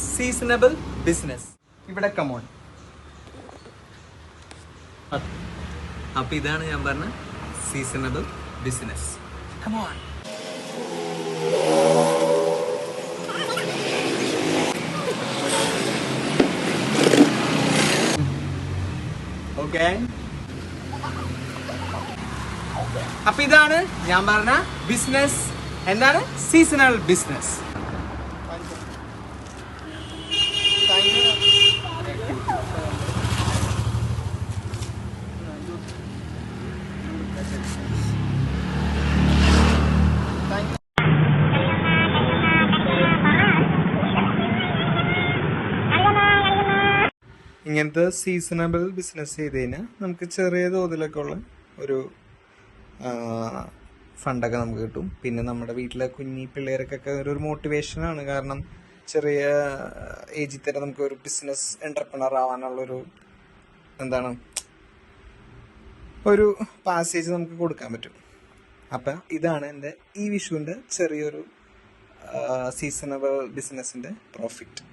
Seasonable business. ഇവിടെ come on. അപ്പൊ ഇതാണ് ഞാൻ പറഞ്ഞ സീസണബിൾ ബിസിനസ്. കമോൺ. ഓക്കെ, അപ്പൊ ഇതാണ് ഞാൻ പറഞ്ഞ ബിസിനസ്. എന്താണ് സീസണൽ ബിസിനസ്. ഇങ്ങനത്തെ സീസണബിൾ ബിസിനസ് ചെയ്ത് കഴിഞ്ഞാൽ നമുക്ക് ചെറിയ തോതിലൊക്കെ ഉള്ള ഒരു ഫണ്ടൊക്കെ നമുക്ക് കിട്ടും. പിന്നെ നമ്മുടെ വീട്ടിലെ കുഞ്ഞി പിള്ളേർക്കൊക്കെ ഒരു മോട്ടിവേഷനാണ്. കാരണം ചെറിയ ഏജിൽ തന്നെ നമുക്ക് ഒരു ബിസിനസ് എന്റർപ്രണർ ആവാനുള്ളൊരു എന്താണ് ഒരു പാസേജ് നമുക്ക് കൊടുക്കാൻ പറ്റും. അപ്പം ഇതാണ് എൻ്റെ ഈ വിഷുവിൻ്റെ ചെറിയൊരു സീസണബിൾ ബിസിനസ്സിൻ്റെ പ്രോഫിറ്റ്.